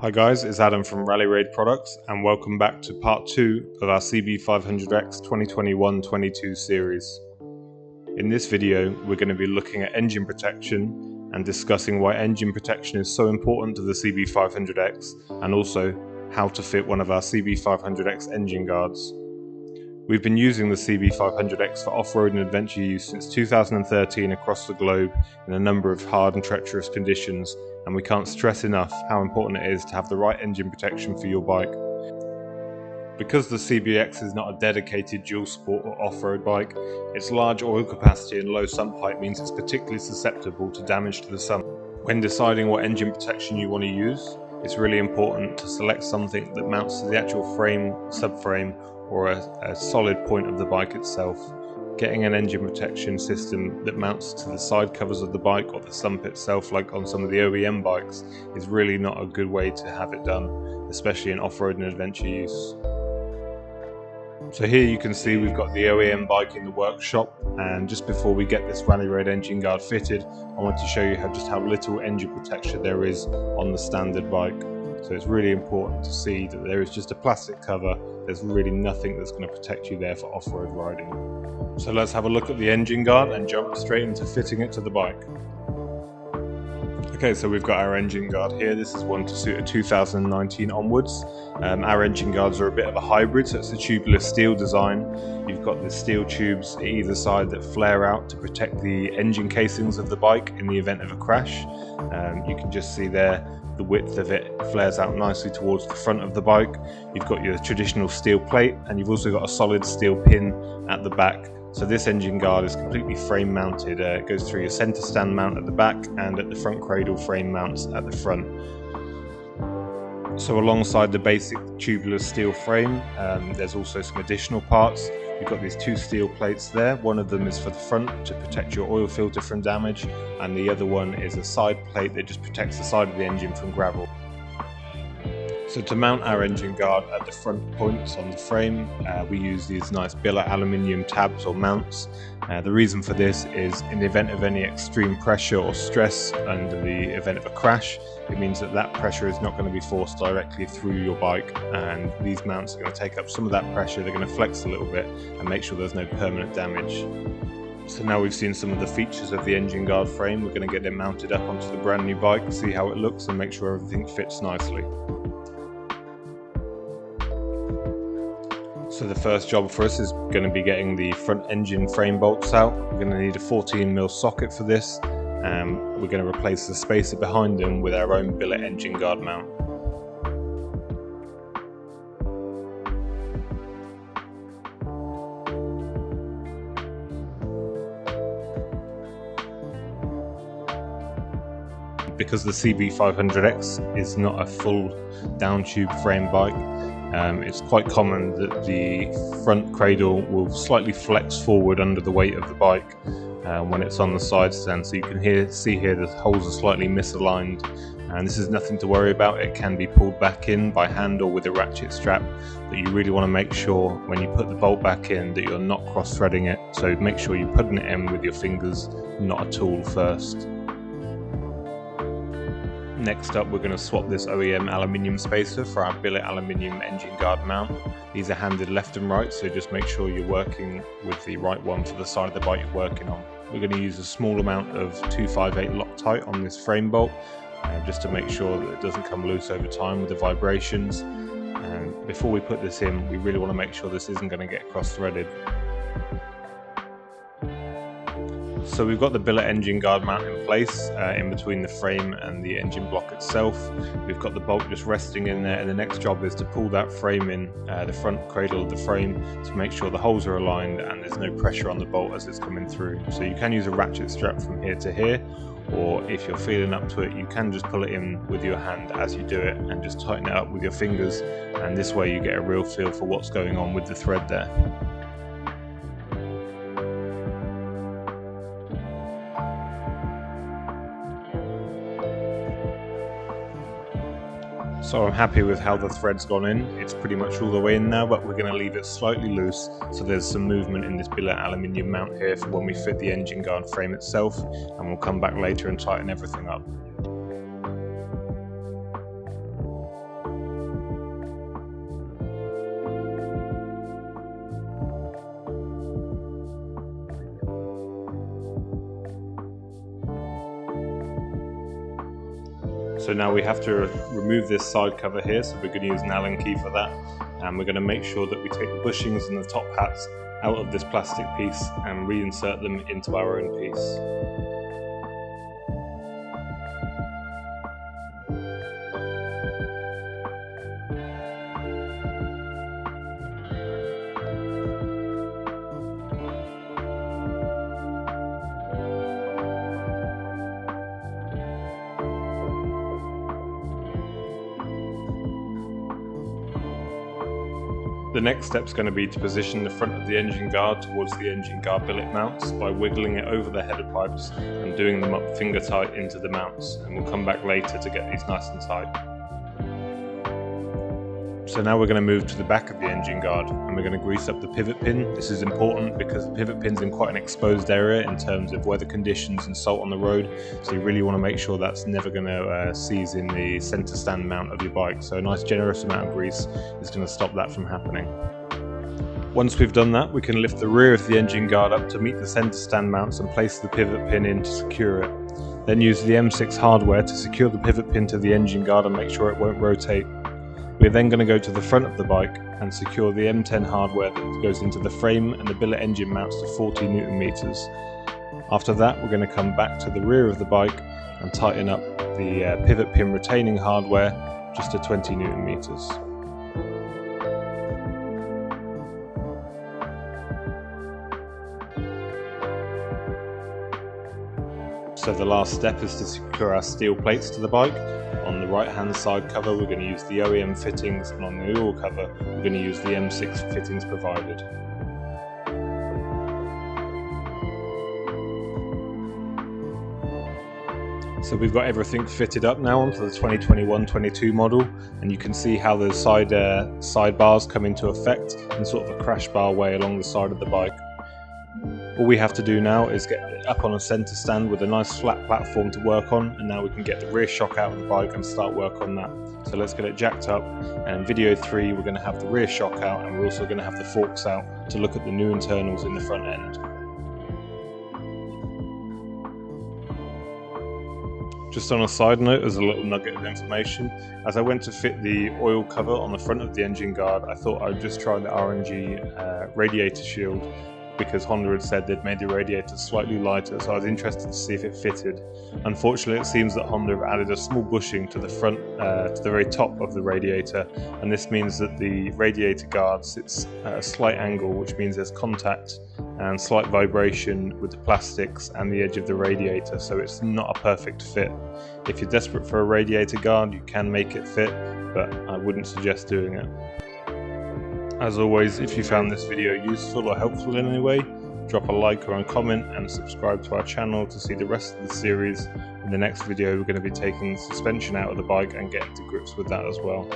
Hi guys, it's Adam from Rally Raid Products and welcome back to part 2 of our CB500X 2021-22 series. In this video we're going to be looking at engine protection and discussing why engine protection is so important to the CB500X and also how to fit one of our CB500X engine guards. We've been using the CB500X for off-road and adventure use since 2013 across the globe in a number of hard and treacherous conditions, and we can't stress enough how important it is to have the right engine protection for your bike. Because the CBX is not a dedicated dual sport or off-road bike, its large oil capacity and low sump height means it's particularly susceptible to damage to the sump. When deciding what engine protection you want to use, it's really important to select something that mounts to the actual frame, subframe, or a solid point of the bike itself. Getting an engine protection system that mounts to the side covers of the bike or the sump itself, like on some of the OEM bikes, is really not a good way to have it done, especially in off-road and adventure use. So here you can see we've got the OEM bike in the workshop, and just before we get this Rally Raid engine guard fitted, I want to show you just how little engine protection there is on the standard bike. So it's really important to see that there is just a plastic cover. There's really nothing that's going to protect you there for off-road riding. So let's have a look at the engine guard and jump straight into fitting it to the bike. Okay, so we've got our engine guard here. This is one to suit a 2019 onwards. Our engine guards are a bit of a hybrid, so it's a tubular steel design. You've got the steel tubes at either side that flare out to protect the engine casings of the bike in the event of a crash. You can just see there the width of it flares out nicely towards the front of the bike. You've got your traditional steel plate, and you've also got a solid steel pin at the back. So this engine guard is completely frame mounted. It goes through your center stand mount at the back and at the front cradle frame mounts at the front. So alongside the basic tubular steel frame, there's also some additional parts. You've got these two steel plates there. One of them is for the front to protect your oil filter from damage, and the other one is a side plate that just protects the side of the engine from gravel. So to mount our engine guard at the front points on the frame, we use these nice billet aluminium tabs or mounts. The reason for this is in the event of any extreme pressure or stress under the event of a crash, it means that pressure is not going to be forced directly through your bike, and these mounts are going to take up some of that pressure. They're going to flex a little bit and make sure there's no permanent damage. So now we've seen some of the features of the engine guard frame, we're going to get it mounted up onto the brand new bike, see how it looks and make sure everything fits nicely. So the first job for us is going to be getting the front engine frame bolts out. We're going to need a 14mm socket for this, and we're going to replace the spacer behind them with our own billet engine guard mount. Because the CB500X is not a full down tube frame bike, it's quite common that the front cradle will slightly flex forward under the weight of the bike when it's on the side stand. So you can see here the holes are slightly misaligned, and this is nothing to worry about. It can be pulled back in by hand or with a ratchet strap, but you really want to make sure when you put the bolt back in that you're not cross-threading it. So make sure you're putting it in with your fingers, not a tool first. Next up, we're going to swap this OEM aluminium spacer for our billet aluminium engine guard mount. These are handed left and right, so just make sure you're working with the right one for the side of the bike you're working on. We're going to use a small amount of 258 Loctite on this frame bolt, just to make sure that it doesn't come loose over time with the vibrations. And before we put this in, we really want to make sure this isn't going to get cross-threaded. So we've got the billet engine guard mount in place in between the frame and the engine block itself. We've got the bolt just resting in there, and the next job is to pull that frame in, the front cradle of the frame, to make sure the holes are aligned and there's no pressure on the bolt as it's coming through. So you can use a ratchet strap from here to here, or if you're feeling up to it, you can just pull it in with your hand as you do it and just tighten it up with your fingers, and this way you get a real feel for what's going on with the thread there. So I'm happy with how the thread's gone in. It's pretty much all the way in now, but we're going to leave it slightly loose so there's some movement in this billet aluminium mount here for when we fit the engine guard frame itself, and we'll come back later and tighten everything up. So now we have to remove this side cover here, so we're going to use an Allen key for that, and we're going to make sure that we take the bushings and the top hats out of this plastic piece and reinsert them into our own piece. The next step is going to be to position the front of the engine guard towards the engine guard billet mounts by wiggling it over the header pipes and doing them up finger tight into the mounts, and we'll come back later to get these nice and tight. So now we're going to move to the back of the engine guard and we're going to grease up the pivot pin. This is important because the pivot pin's in quite an exposed area in terms of weather conditions and salt on the road, so you really want to make sure that's never going to seize in the center stand mount of your bike. So a nice generous amount of grease is going to stop that from happening. Once we've done that, we can lift the rear of the engine guard up to meet the center stand mounts and place the pivot pin in to secure it. Then use the M6 hardware to secure the pivot pin to the engine guard and make sure it won't rotate. We're then going to go to the front of the bike and secure the M10 hardware that goes into the frame and the billet engine mounts to 40 Newton meters. After that, we're going to come back to the rear of the bike and tighten up the pivot pin retaining hardware just to 20 Newton meters. So the last step is to secure our steel plates to the bike. On the right hand side cover we're going to use the OEM fittings, and on the oil cover we're going to use the M6 fittings provided. So we've got everything fitted up now onto the 2021-22 model, and you can see how the side bars come into effect in sort of a crash bar way along the side of the bike. All we have to do now is get it up on a centre stand with a nice flat platform to work on, and now we can get the rear shock out of the bike and start work on that. So let's get it jacked up, and in video 3 we're going to have the rear shock out, and we're also going to have the forks out to look at the new internals in the front end. Just on a side note, as a little nugget of information, as I went to fit the oil cover on the front of the engine guard, I thought I'd just try the RNG radiator shield, because Honda had said they'd made the radiator slightly lighter, so I was interested to see if it fitted. Unfortunately, it seems that Honda have added a small bushing to the front, to the very top of the radiator, and this means that the radiator guard sits at a slight angle, which means there's contact and slight vibration with the plastics and the edge of the radiator, so it's not a perfect fit. If you're desperate for a radiator guard, you can make it fit, but I wouldn't suggest doing it. As always, if you found this video useful or helpful in any way, drop a like or a comment and subscribe to our channel to see the rest of the series. In the next video we're going to be taking the suspension out of the bike and getting to grips with that as well.